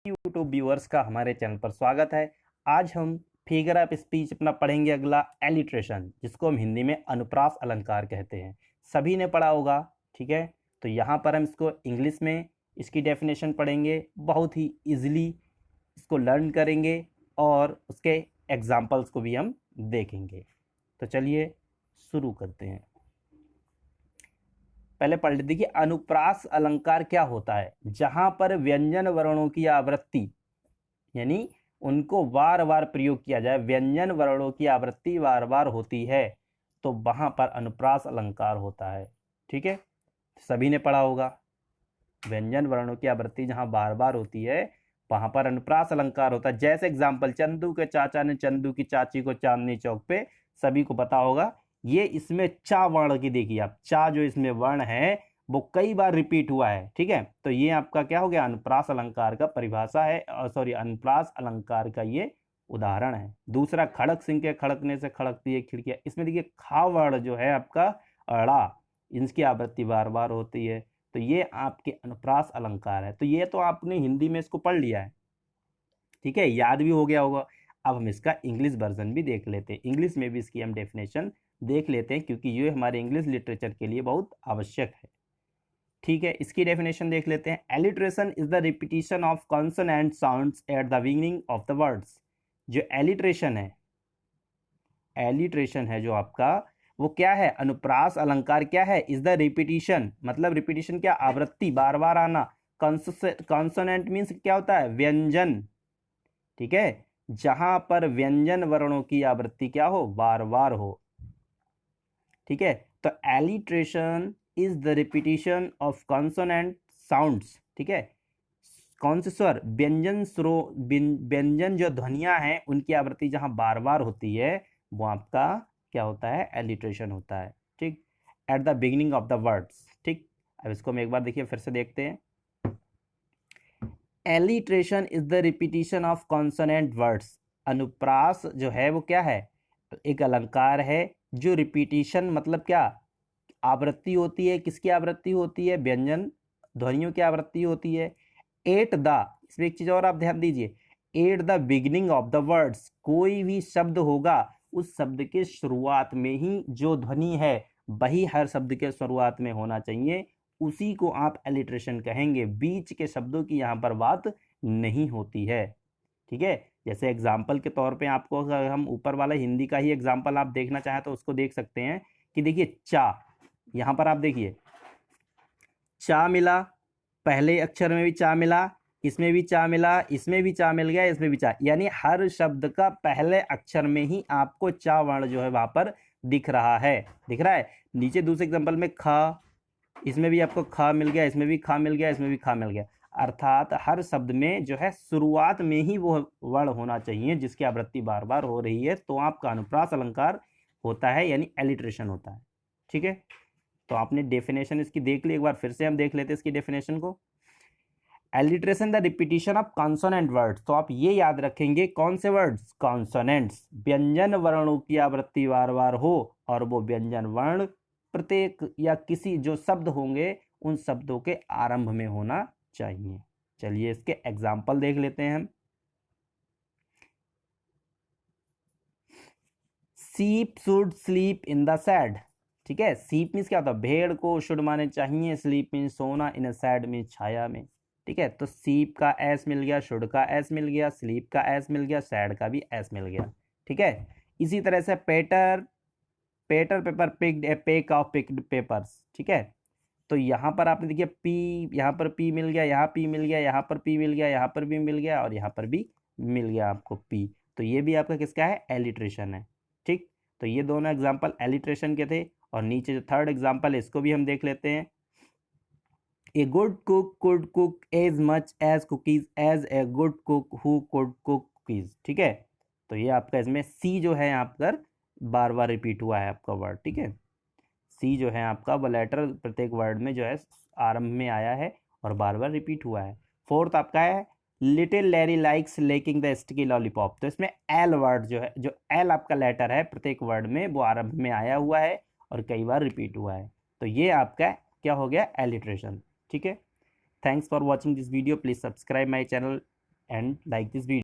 YouTube viewers का हमारे channel पर स्वागत है। आज हम फिगर ऑफ स्पीच अपना पढ़ेंगे अगला एलिट्रेशन, जिसको हम हिंदी में अनुप्रास अलंकार कहते हैं। सभी ने पढ़ा होगा, ठीक है। तो यहाँ पर हम इसको इंग्लिश में इसकी डेफिनेशन पढ़ेंगे, बहुत ही इजीली इसको लर्न करेंगे और उसके एग्जाम्पल्स को भी हम देखेंगे। तो चलिए शुरू करते हैं। पहले पढ़ लेते हैं कि अनुप्रास अलंकार क्या होता है। जहां पर व्यंजन वर्णों की आवृत्ति यानी उनको बार बार प्रयोग किया जाए, व्यंजन वर्णों की आवृत्ति बार बार होती है, तो वहां पर अनुप्रास अलंकार होता है। ठीक है, सभी ने पढ़ा होगा। व्यंजन वर्णों की आवृत्ति जहां बार बार होती है वहां पर अनुप्रास अलंकार होता है। जैसे एग्जाम्पल, चंदू के चाचा ने चंदू की चाची को चांदनी चौक पे, सभी को पता होगा। ये इसमें चा वर्ण की देखिए आप, चा जो इसमें वर्ण है वो कई बार रिपीट हुआ है। ठीक है, तो ये आपका क्या हो गया, अनुप्रास अलंकार का परिभाषा है, सॉरी अनुप्रास अलंकार का ये उदाहरण है। दूसरा, खड़क सिंह के खड़कने से खड़कती है खिड़कियां, इसमें देखिए खा वर्ण जो है आपका अड़ा, इसकी आवृत्ति बार बार होती है, तो ये आपके अनुप्रास अलंकार है। तो ये तो आपने हिंदी में इसको पढ़ लिया है, ठीक है, याद भी हो गया होगा। अब हम इसका इंग्लिश वर्जन भी देख लेते हैं, इंग्लिश में भी इसकी हम डेफिनेशन देख लेते हैं, क्योंकि ये हमारे इंग्लिश लिटरेचर के लिए बहुत आवश्यक है। ठीक है, इसकी डेफिनेशन देख लेते हैं। Alliteration is the repetition of consonant sounds at the beginning of the words. जो एलिट्रेशन है जो आपका, वो क्या है, अनुप्रास अलंकार क्या है, इज द रिपीटिशन, मतलब रिपीटिशन क्या, आवृत्ति, बार बार आना। कॉन्सोनेंट मीन्स क्या होता है, व्यंजन। ठीक है, जहां पर व्यंजन वर्णों की आवृत्ति क्या हो, बार बार हो। ठीक है, तो alliteration is the repetition of consonant sounds. ठीक है, कौन से स्वर, व्यंजन जो ध्वनियां हैं उनकी आवृत्ति जहां बार बार होती है वो आपका क्या होता है, एलिट्रेशन होता है। ठीक, at the beginning of the words. ठीक, अब इसको हम एक बार देखिए, फिर से देखते हैं। Alliteration is the repetition of consonant words. अनुप्रास जो है वो क्या है, एक अलंकार है जो रिपीटिशन मतलब क्या, आवृत्ति होती है। किसकी आवृत्ति होती है, व्यंजन ध्वनियों की आवृत्ति होती है। एट द, इसमें एक चीज और आप ध्यान दीजिए, at the beginning of the words, कोई भी शब्द होगा उस शब्द के शुरुआत में ही जो ध्वनि है वही हर शब्द के शुरुआत में होना चाहिए, उसी को आप एलिट्रेशन कहेंगे। बीच के शब्दों की यहाँ पर बात नहीं होती है। ठीक है, जैसे एग्जाम्पल के तौर पे आपको, अगर हम ऊपर वाला हिंदी का ही एग्जाम्पल आप देखना चाहें तो उसको देख सकते हैं कि देखिए चा, यहाँ पर आप देखिए चा मिला, पहले अक्षर में भी चा मिला, इसमें भी चा मिला, इसमें भी चा मिल गया, इसमें भी चा, यानी हर शब्द का पहले अक्षर में ही आपको चा वर्ण जो है वहां पर दिख रहा है। दिख रहा है। नीचे दूसरे एग्जाम्पल में खा, इसमें भी आपको खा मिल गया, इसमें भी खा मिल गया, इसमें भी खा मिल गया। अर्थात हर शब्द में जो है शुरुआत में ही वो वर्ण होना चाहिए जिसकी आवृत्ति बार बार हो रही है, तो आपका अनुप्रास अलंकार होता है, यानी एलिट्रेशन होता है। ठीक है, तो आपने डेफिनेशन इसकी देख ली, एक बार फिर से हम देख लेते हैं इसकी डेफिनेशन को। Alliteration the repetition of consonant words, तो आप ये याद रखेंगे, कौन से वर्ड्स, कॉन्सोनेंट्स, व्यंजन वर्णों की आवृत्ति बार बार हो, और वो व्यंजन वर्ण प्रत्येक या किसी जो शब्द होंगे उन शब्दों के आरंभ में होना चाहिए। चलिए इसके एग्जाम्पल देख लेते हैं हम। सीप should sleep in the sad. ठीक है, सीप मीन्स क्या होता है, भेड़ को, शुड माने चाहिए, स्लीप मीन्स सोना, इन सैड मीन्स छाया में। ठीक है, तो सीप का एस मिल गया, शुड का एस मिल गया, स्लीप का एस मिल गया, सैड का भी एस मिल गया। ठीक है, इसी तरह से Peter Piper picked a peck of picked peppers. ठीक है, तो यहाँ पर आपने देखिए पी, यहाँ पर पी मिल गया, यहाँ पी मिल गया, यहाँ पर पी मिल गया, यहाँ पर भी मिल गया, और यहाँ पर भी मिल गया आपको पी, तो ये भी आपका किसका है, एलिट्रेशन है। ठीक, तो ये दोनों एग्जाम्पल एलिट्रेशन के थे। और नीचे जो थर्ड एग्जाम्पल है इसको भी हम देख लेते हैं। A good cook could cook as much as cookies as a good cook who could cook cookies. ठीक है, तो ये आपका इसमें सी जो है यहाँ पर बार बार रिपीट हुआ है आपका वर्ड। ठीक है, सी जो है आपका वो लेटर प्रत्येक वर्ड में जो है आरंभ में आया है और बार बार रिपीट हुआ है। फोर्थ आपका है little Larry likes lacking the sticky lollipop, तो इसमें एल वर्ड जो है, जो एल आपका लेटर है प्रत्येक वर्ड में वो आरंभ में आया हुआ है और कई बार रिपीट हुआ है, तो ये आपका क्या हो गया, एलिट्रेशन। ठीक है, thanks for watching this video, please subscribe my channel and like this video.